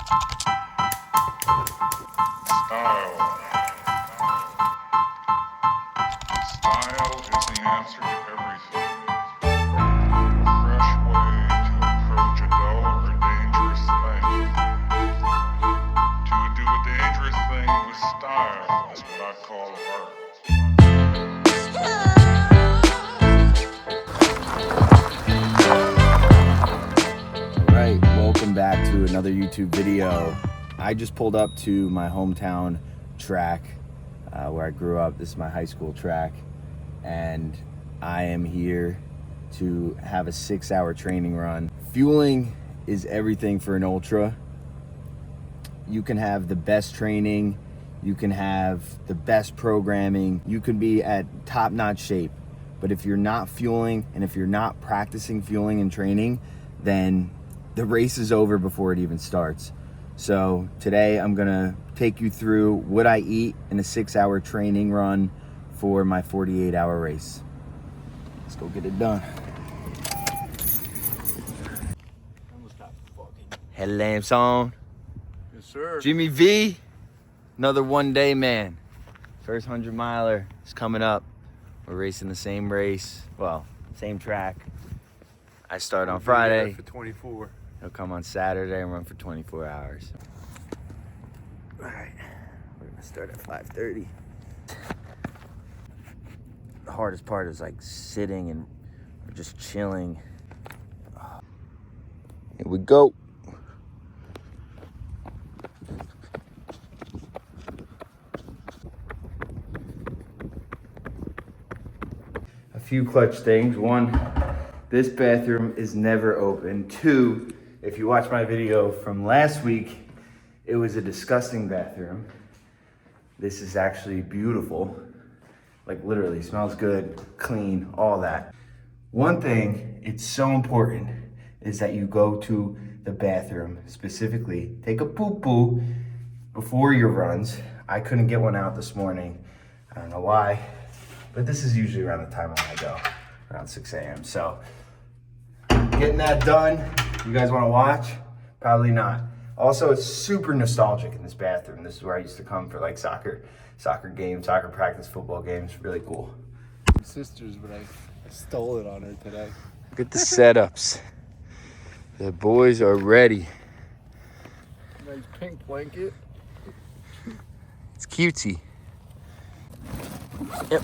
Style. Style is the answer to everything. A fresh way to approach a dull or dangerous thing. To do a dangerous thing with style is what I call art. Alright, welcome back to another YouTube video. I just pulled up to my hometown track where I grew up. This is my high school track, and I am here to have a 6-hour training run. Fueling is everything for an ultra. You can have the best training, you can have the best programming, you can be at top-notch shape, but if you're not fueling and if you're not practicing fueling and training, then the race is over before it even starts. So today I'm gonna take you through what I eat in a 6-hour training run for my 48-hour race. Let's go get it done. Headlamps on. Yes, sir. Jimmy V, another one-day man. First 100-miler is coming up. We're racing the same race, well, same track. I start on Friday. For 24. He'll come on Saturday and run for 24 hours. All right, we're gonna start at 5:30. The hardest part is like sitting and just chilling. Here we go. A few clutch things. One, this bathroom is never open. Two, if you watch my video from last week, it was a disgusting bathroom. This is actually beautiful. Like literally, smells good, clean, all that. One thing, it's so important, is that you go to the bathroom, specifically take a poo-poo before your runs. I couldn't get one out this morning. I don't know why, but this is usually around the time when I go, around 6 a.m. So getting that done. You guys want to watch? Probably not. Also, it's super nostalgic in this bathroom. This is where I used to come for like soccer games, soccer practice, football games. Really cool. My sister's, but I stole it on her today. Look at the setups. The boys are ready. Nice pink blanket. It's cutesy. Yep.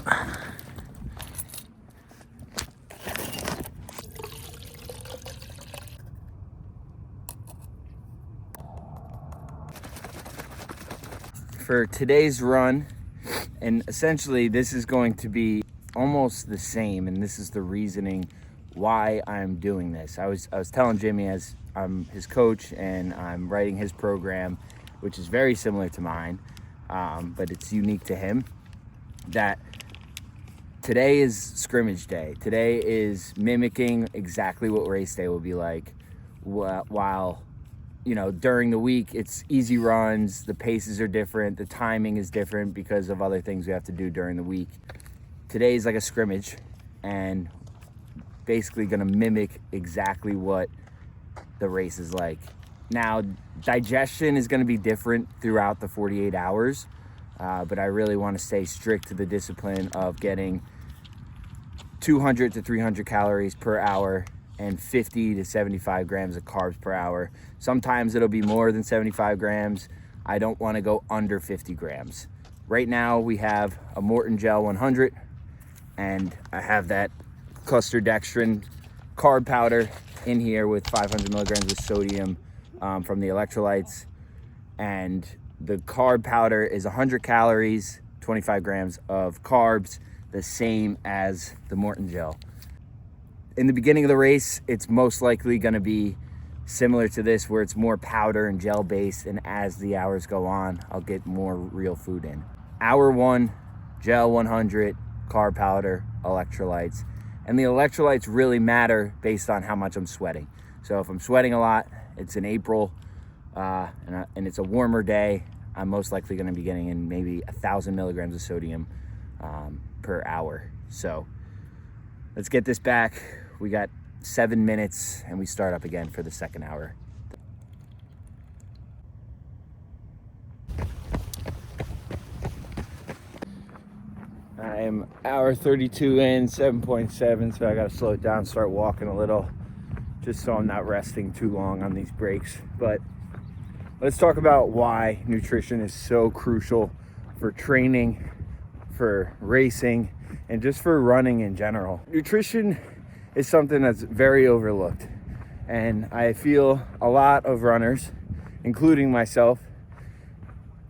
For today's run, and essentially this is going to be almost the same, and this is the reasoning why I'm doing this. I was telling Jimmy, as I'm his coach and I'm writing his program, which is very similar to mine, but it's unique to him, that today is scrimmage day. Today is mimicking exactly what race day will be like, while you know, during the week, it's easy runs, the paces are different, the timing is different because of other things we have to do during the week. Today is like a scrimmage, and basically gonna mimic exactly what the race is like. Now, digestion is gonna be different throughout the 48 hours, but I really wanna stay strict to the discipline of getting 200 to 300 calories per hour and 50 to 75 grams of carbs per hour. Sometimes it'll be more than 75 grams. I don't want to go under 50 grams. Right now we have a Morton Gel 100, and I have that cluster dextrin carb powder in here with 500 milligrams of sodium from the electrolytes. And the carb powder is 100 calories, 25 grams of carbs, the same as the Morton Gel. In the beginning of the race, it's most likely going to be similar to this, where it's more powder and gel based, and as the hours go on, I'll get more real food in. Hour 1, gel 100, carb powder, electrolytes. And the electrolytes really matter based on how much I'm sweating. So if I'm sweating a lot, it's in April, and it's a warmer day, I'm most likely going to be getting in maybe 1,000 milligrams of sodium per hour. So let's get this back. We got 7 minutes and we start up again for the second hour. I am hour 32 in, 7.7, so I gotta slow it down, start walking a little, just so I'm not resting too long on these breaks. But let's talk about why nutrition is so crucial for training, for racing, and just for running in general. Nutrition is something that's very overlooked, and I feel a lot of runners, including myself,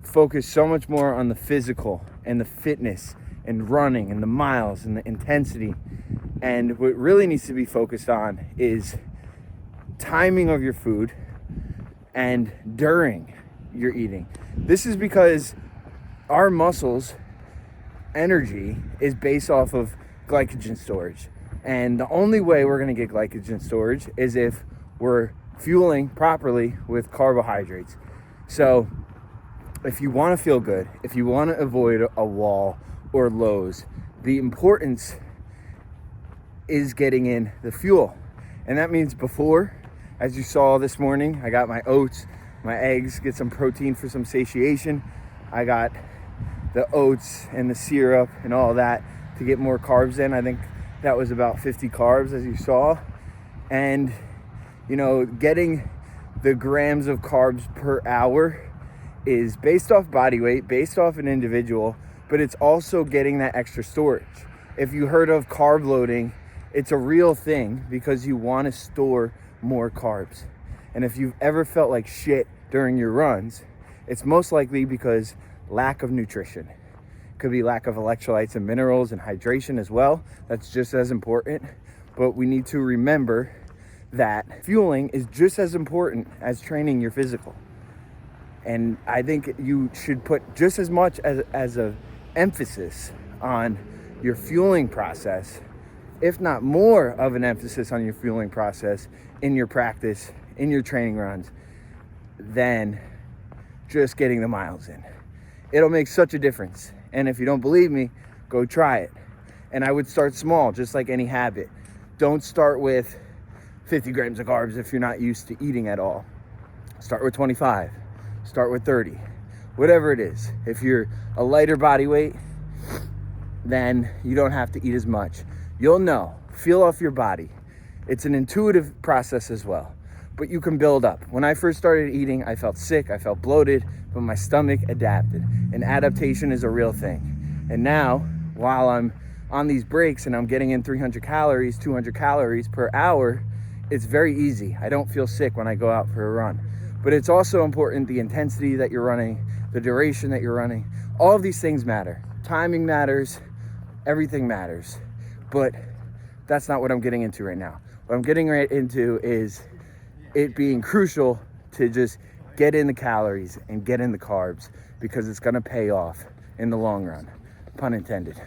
focus so much more on the physical and the fitness and running and the miles and the intensity. And what really needs to be focused on is timing of your food and during your eating. This is because our muscles energy is based off of glycogen storage, and the only way we're going to get glycogen storage is if we're fueling properly with carbohydrates. So if you want to feel good, if you want to avoid a wall or lows, the importance is getting in the fuel. And that means before, as you saw this morning, I got my oats, my eggs, get some protein for some satiation. I got the oats and the syrup and all that to get more carbs in. I think that was about 50 carbs, as you saw. And, you know, getting the grams of carbs per hour is based off body weight, based off an individual, but it's also getting that extra storage. If you heard of carb loading, it's a real thing because you want to store more carbs. And if you've ever felt like shit during your runs, it's most likely because lack of nutrition. Could be lack of electrolytes and minerals and hydration as well. That's just as important. But we need to remember that fueling is just as important as training your physical. And I think you should put just as much as a emphasis on your fueling process, if not more of an emphasis on your fueling process in your practice, in your training runs, than just getting the miles in. It'll make such a difference. And if you don't believe me, go try it. And I would start small, just like any habit. Don't start with 50 grams of carbs if you're not used to eating at all. Start with 25, start with 30, whatever it is. If you're a lighter body weight, then you don't have to eat as much. You'll know, feel off your body. It's an intuitive process as well, but you can build up. When I first started eating, I felt sick, I felt bloated, but my stomach adapted. And adaptation is a real thing. And now, while I'm on these breaks and I'm getting in 300 calories, 200 calories per hour, it's very easy. I don't feel sick when I go out for a run. But it's also important, the intensity that you're running, the duration that you're running. All of these things matter. Timing matters, everything matters. But that's not what I'm getting into right now. What I'm getting right into is it being crucial to just get in the calories and get in the carbs, because it's gonna pay off in the long run, pun intended.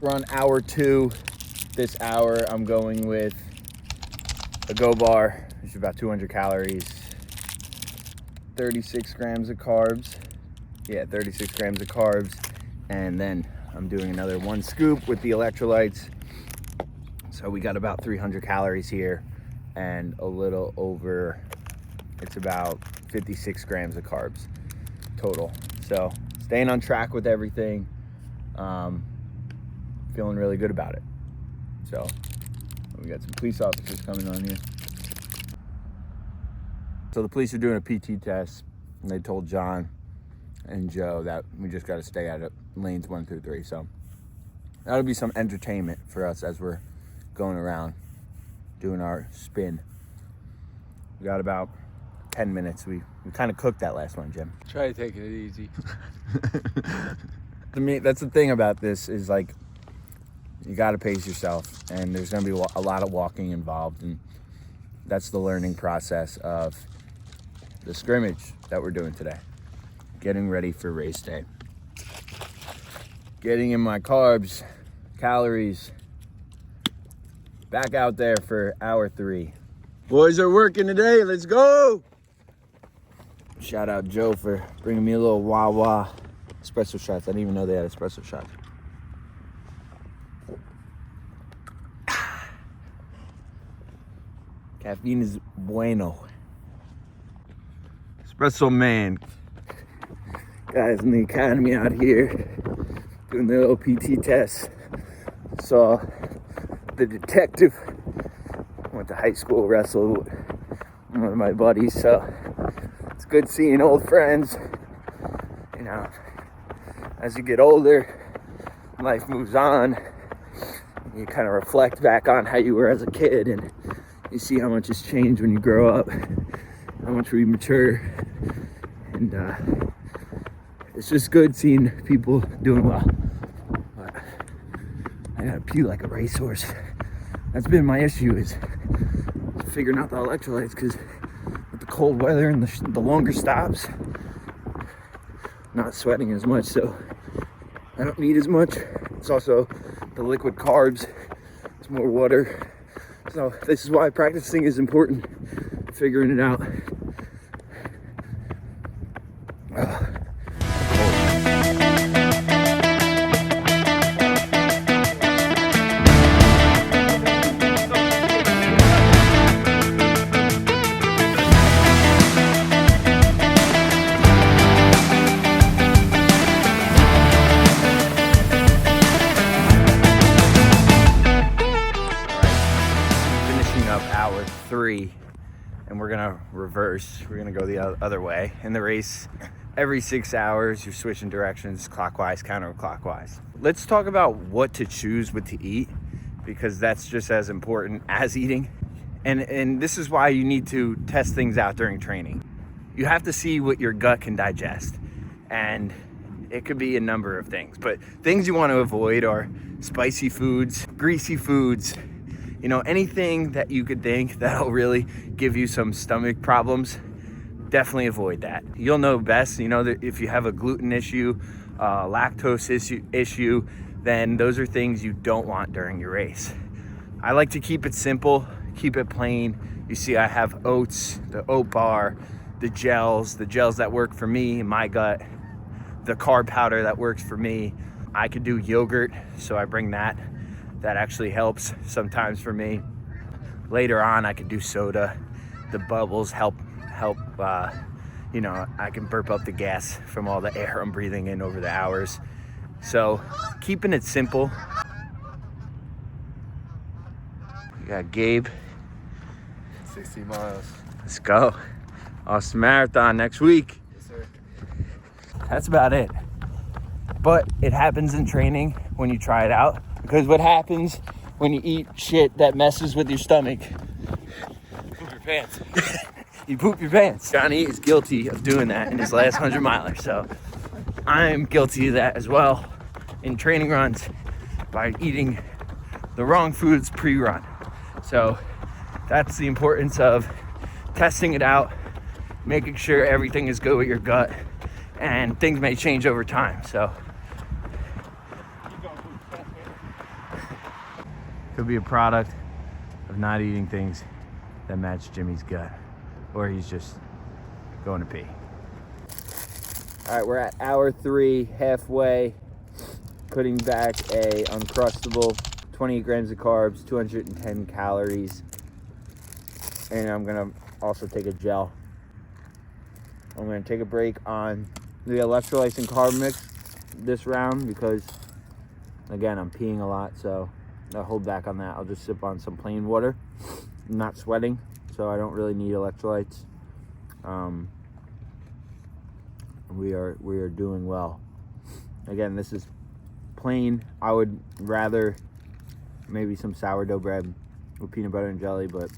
We're on hour 2. This hour I'm going with a Go Bar, which is about 200 calories, 36 grams of carbs. Yeah, 36 grams of carbs. And then I'm doing another 1 scoop with the electrolytes. So we got about 300 calories here and a little over, it's about 56 grams of carbs total. So staying on track with everything. Feeling really good about it. So we got some police officers coming on here. So the police are doing a PT test, and they told John and Joe that we just got to stay out of lanes 1 through 3. So that'll be some entertainment for us as we're going around doing our spin. We got about 10 minutes. We kind of cooked that last one, Jim. Try to take it easy. To me, that's the thing about this is, like, you got to pace yourself, and there's going to be a lot of walking involved, and that's the learning process of the scrimmage that we're doing today. Getting ready for race day. Getting in my carbs, calories, back out there for hour 3. Boys are working today, let's go! Shout out Joe for bringing me a little Wawa espresso shots. I didn't even know they had espresso shots. Caffeine is bueno. Espresso man. Guys in the academy out here doing the little PT test. Saw the detective. Went to high school, wrestled with one of my buddies, so it's good seeing old friends. You know, as you get older, life moves on. You kind of reflect back on how you were as a kid, and you see how much has changed when you grow up, how much we mature, and it's just good seeing people doing well. But I gotta pee like a racehorse. That's been my issue, is figuring out the electrolytes, because with the cold weather and the longer stops, not sweating as much, so I don't need as much. It's also the liquid carbs, it's more water. So this is why practicing is important, figuring it out. Hour 3, and we're gonna reverse. We're gonna go the other way. In the race, every 6 hours you're switching directions, clockwise, counterclockwise. Let's talk about what to choose, what to eat, because that's just as important as eating. And this is why you need to test things out during training. You have to see what your gut can digest, and it could be a number of things, but things you want to avoid are spicy foods, greasy foods, you know, anything that you could think that'll really give you some stomach problems. Definitely avoid that. You'll know best. You know that if you have a gluten issue, lactose issue, then those are things you don't want during your race. I like to keep it simple, keep it plain. You see, I have oats, the oat bar, the gels that work for me, my gut, the carb powder that works for me. I could do yogurt, so I bring that. That actually helps sometimes for me. Later on, I could do soda. The bubbles help. You know, I can burp up the gas from all the air I'm breathing in over the hours. So, keeping it simple. We got Gabe. 60 miles. Let's go. Austin Marathon next week. Yes, sir. That's about it. But it happens in training when you try it out. Because what happens when you eat shit that messes with your stomach? You poop your pants. You poop your pants. Johnny is guilty of doing that in his last 100 miler. So I'm guilty of that as well in training runs by eating the wrong foods pre-run. So that's the importance of testing it out, making sure everything is good with your gut, and things may change over time. So could be a product of not eating things that match Jimmy's gut, or he's just going to pee. All right, we're at hour 3, halfway, putting back a Uncrustable, 28 grams of carbs, 210 calories, and I'm gonna also take a gel. I'm gonna take a break on the electrolytes and carb mix this round because, again, I'm peeing a lot, so I'll hold back on that. I'll just sip on some plain water. I'm not sweating, so I don't really need electrolytes. We are doing well. Again, this is plain. I would rather maybe some sourdough bread with peanut butter and jelly, but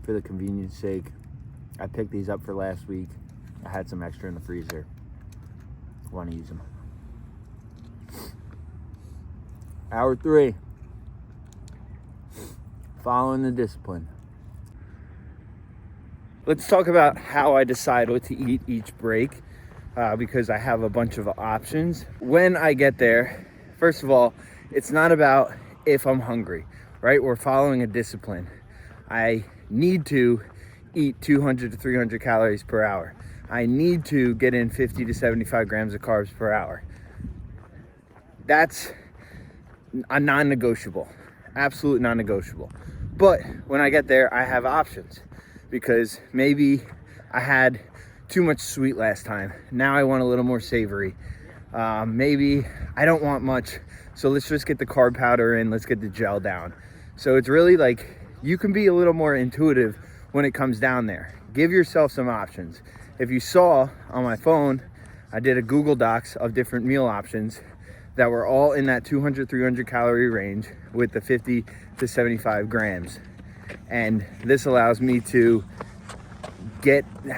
for the convenience sake, I picked these up for last week. I had some extra in the freezer. I want to use them. Hour 3. Following the discipline. Let's talk about how I decide what to eat each break, because I have a bunch of options. When I get there, first of all, it's not about if I'm hungry, right? We're following a discipline. I need to eat 200 to 300 calories per hour. I need to get in 50 to 75 grams of carbs per hour. That's a non-negotiable, absolute non-negotiable. But when I get there, I have options. because maybe I had too much sweet last time. Now I want a little more savory. Maybe I don't want much, so let's just get the carb powder in, let's get the gel down. So it's really like, you can be a little more intuitive when it comes down there. Give yourself some options. If you saw on my phone, I did a Google Docs of different meal options that were all in that 200, 300 calorie range with the 50 to 75 grams. And this allows me to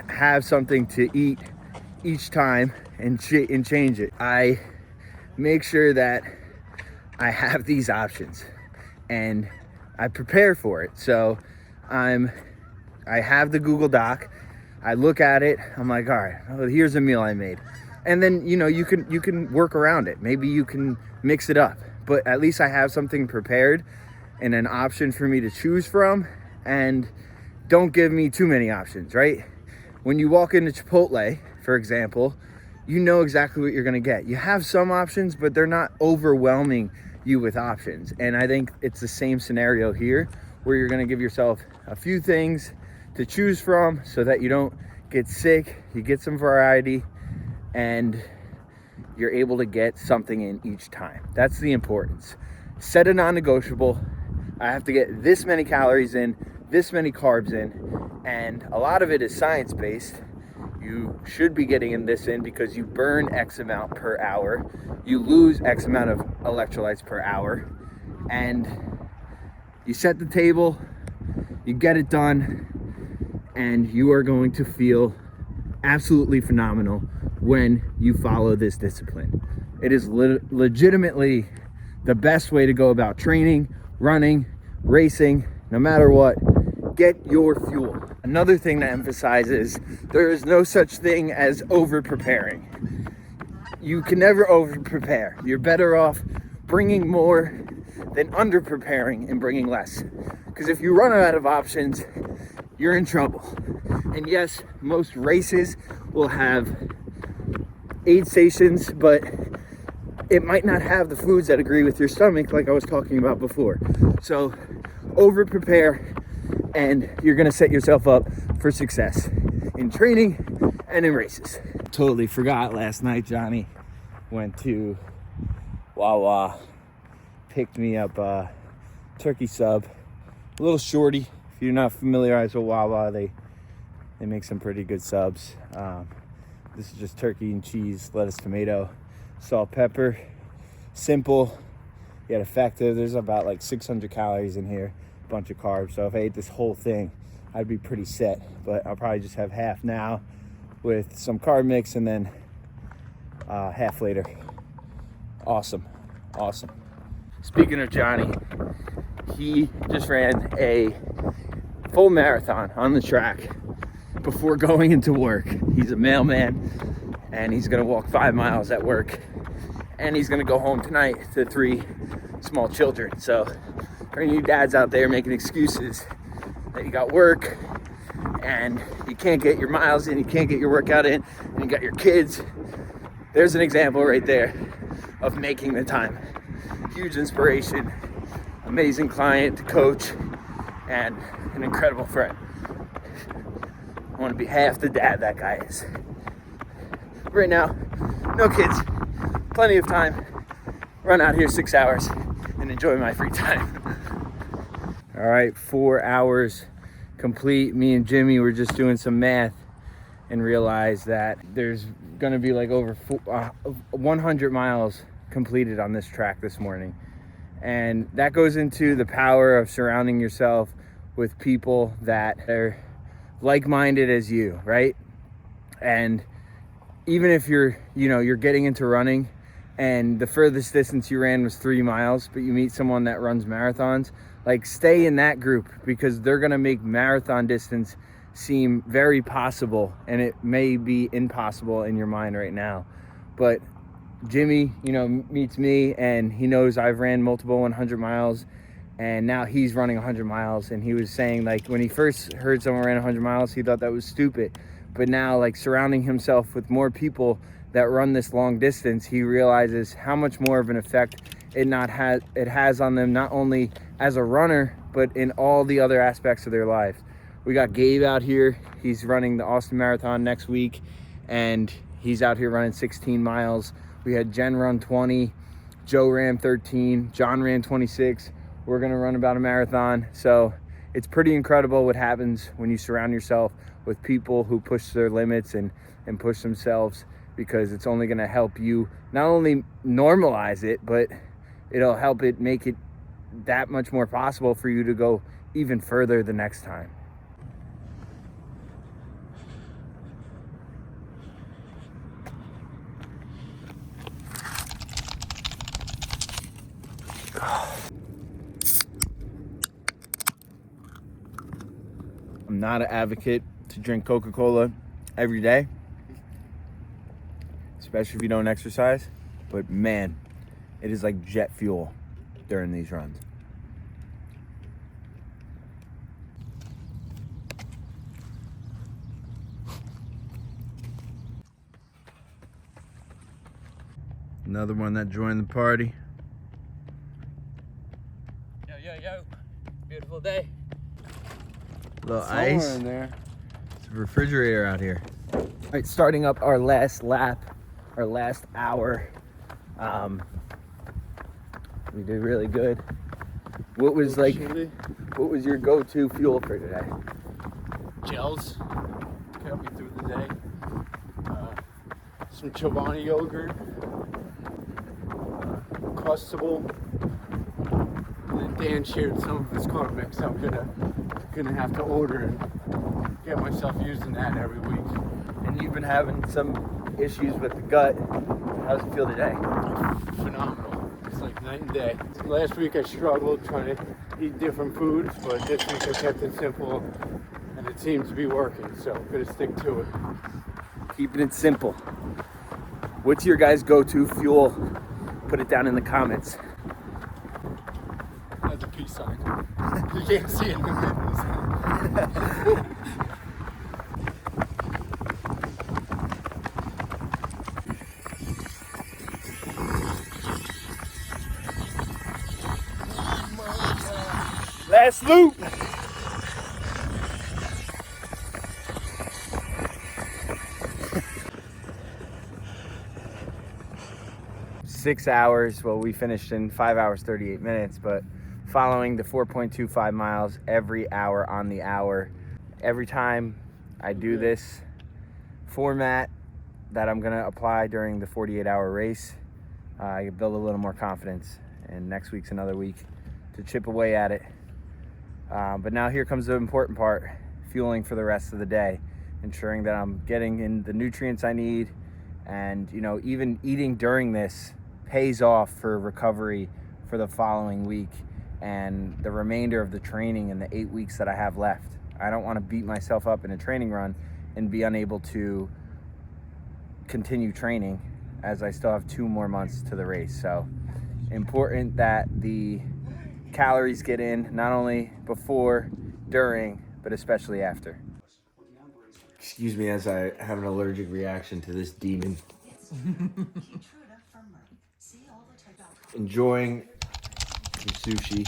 have something to eat each time and change it. I make sure that I have these options and I prepare for it. So I have the Google Doc, I look at it, I'm like, all right, well, here's a meal I made. And then, you know, you can work around it. Maybe you can mix it up, but at least I have something prepared and an option for me to choose from. And don't give me too many options, right? When you walk into Chipotle, for example, you know exactly what you're gonna get. You have some options, but they're not overwhelming you with options. And I think it's the same scenario here, where you're gonna give yourself a few things to choose from so that you don't get sick, you get some variety, and you're able to get something in each time. That's the importance. Set a non-negotiable. I have to get this many calories in, this many carbs in, and a lot of it is science-based. You should be getting this in because you burn X amount per hour, you lose X amount of electrolytes per hour, and you set the table, you get it done, and you are going to feel absolutely phenomenal when you follow this discipline. It is legitimately the best way to go about training, running, racing, no matter what. Get your fuel. Another thing to emphasize is there is no such thing as over preparing. You can never over prepare. You're better off bringing more than under preparing and bringing less. Because if you run out of options, you're in trouble. And yes, most races will have aid stations, but it might not have the foods that agree with your stomach, like I was talking about before. So over prepare, and you're gonna set yourself up for success in training and in races. Totally forgot last night, Johnny went to Wawa, picked me up a turkey sub, a little shorty. If you're not familiarized with Wawa, they make some pretty good subs. This is just turkey and cheese, lettuce, tomato, salt, pepper. Simple, yet effective. There's about like 600 calories in here, a bunch of carbs. So if I ate this whole thing, I'd be pretty set. But I'll probably just have half now with some carb mix and then half later. Awesome, awesome. Speaking of Johnny, he just ran a full marathon on the track before going into work. He's a mailman and he's gonna walk 5 miles at work, and he's gonna go home tonight to 3 small children. So for any dads out there making excuses that you got work and you can't get your miles in, you can't get your workout in, and you got your kids, there's an example right there of making the time. Huge inspiration, amazing client, coach, and an incredible friend. I want to be half the dad that guy is. Right now, no kids, plenty of time. Run out here 6 hours and enjoy my free time. All right, 4 hours complete. Me and Jimmy were just doing some math and realized that there's gonna be like over 100 miles completed on this track this morning. And that goes into the power of surrounding yourself with people that are like-minded as you, right? And even if you're getting into running and the furthest distance you ran was 3 miles, but you meet someone that runs marathons, like, stay in that group, because they're gonna make marathon distance seem very possible, and it may be impossible in your mind right now. But Jimmy, meets me, and he knows I've ran multiple 100 miles, and now he's running 100 miles. And he was saying, like, when he first heard someone ran 100 miles, he thought that was stupid. But now, like, surrounding himself with more people that run this long distance, he realizes how much more of an effect it has on them, not only as a runner, but in all the other aspects of their life. We got Gabe out here. He's running the Austin Marathon next week, and he's out here running 16 miles. We had Jen run 20, Joe ran 13, John ran 26. We're gonna run about a marathon. So it's pretty incredible what happens when you surround yourself with people who push their limits and push themselves, because it's only gonna help you not only normalize it, but it'll help it make it that much more possible for you to go even further the next time. I'm not an advocate to drink Coca-Cola every day, especially if you don't exercise, but man, it is like jet fuel during these runs. Another one that joined the party. Yo, yo, yo. Beautiful day. Little Somewhere ice. in there. It's a refrigerator out here. All right, starting up our last lap, our last hour. We did really good. What was what was your go-to fuel for today? Gels. Kept me through the day. Some Chobani yogurt. Crustable. And then Dan shared some of his carb mix. I'm gonna have to order and get myself using that every week. And you've been having some issues with the gut. How's it feel today? Phenomenal. It's like night and day. Last week I struggled trying to eat different foods, but this week I kept it simple and it seems to be working, so I'm gonna stick to it. Keeping it simple. What's your guys' go-to fuel? Put it down in the comments. That's a peace sign. You can't see it in the videos. Last loop. Six hours. Well, we finished in 5 hours, 38 minutes, but following the 4.25 miles every hour on the hour. Every time I do this format that I'm gonna apply during the 48-hour race, I build a little more confidence. And next week's another week to chip away at it. But now here comes the important part, fueling for the rest of the day, ensuring that I'm getting in the nutrients I need, and even eating during this pays off for recovery for the following week and the remainder of the training in the 8 weeks that I have left. I don't want to beat myself up in a training run and be unable to continue training, as I still have 2 more months to the race. So important that the calories get in, not only before, during, but especially after. Excuse me as I have an allergic reaction to this demon. Enjoying some sushi,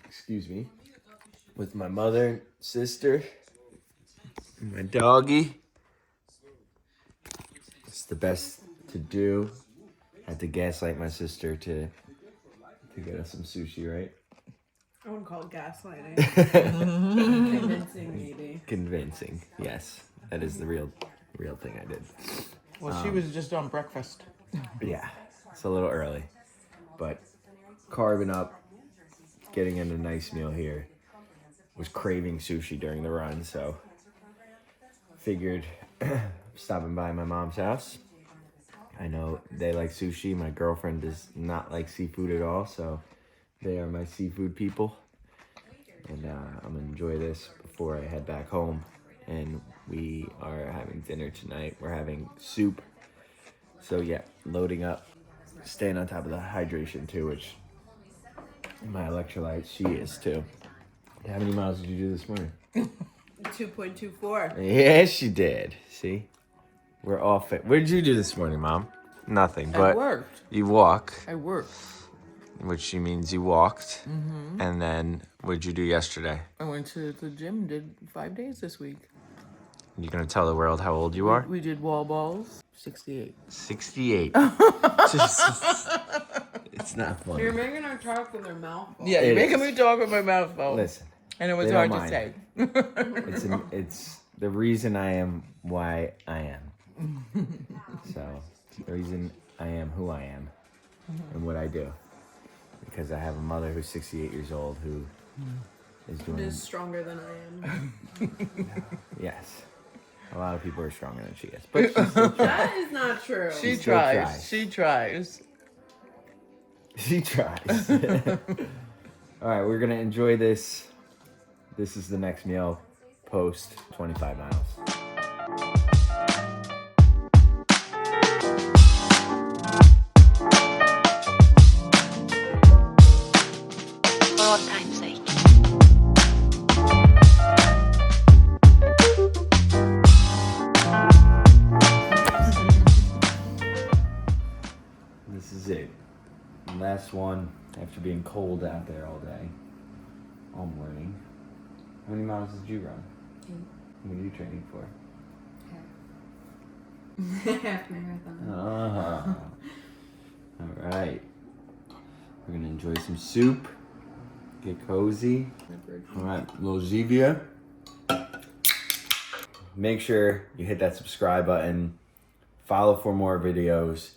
excuse me, with my mother, sister, and my doggy. It's the best to do. I had to gaslight my sister to get us some sushi, right? I wouldn't call it gaslighting. Convincing, maybe. Convincing, yes. That is the real thing I did. Well, she was just on breakfast. Yeah, it's a little early, but carving up, getting in a nice meal here. Was craving sushi during the run, so figured stopping by my mom's house. I know they like sushi. My girlfriend does not like seafood at all, so they are my seafood people. And I'm gonna enjoy this before I head back home. And we are having dinner tonight. We're having soup. So yeah, loading up, staying on top of the hydration too, which my electrolytes, she is too. How many miles did you do this morning? 2.24. Yes, she did. See? We're off it. What did you do this morning, Mom? Nothing, but I worked. you walk. I worked. which means you walked. And then what'd you do yesterday? I went to the gym, did 5 days this week. You gonna tell the world how old you are? We did wall balls. 68. 68. It's not funny. You're making her talk with her mouth full. Yeah, It you're making is. me talk with my mouth full. Listen, And it was they hard don't to mind. say. it's the reason I am why I am. So, the reason I am who I am and what I do. Because I have a mother who's 68 years old who is doing... Is stronger than I am. Yes. A lot of people are stronger than she is. But she still tries. That is not true. She still tries. tries. She tries. She tries. All right, we're going to enjoy this. This is the next meal post 25 miles. For old time's sake. This is it. Last one after being cold out there all day, all morning. How many miles did you run? 8. What are you training for? Half marathon. All right. We're gonna enjoy some soup. Get cozy. All right, little Zevia. Make sure you hit that subscribe button. Follow for more videos.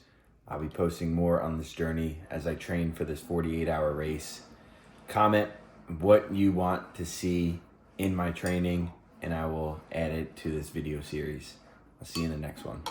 I'll be posting more on this journey as I train for this 48-hour race. Comment what you want to see in my training, and I will add it to this video series. I'll see you in the next one.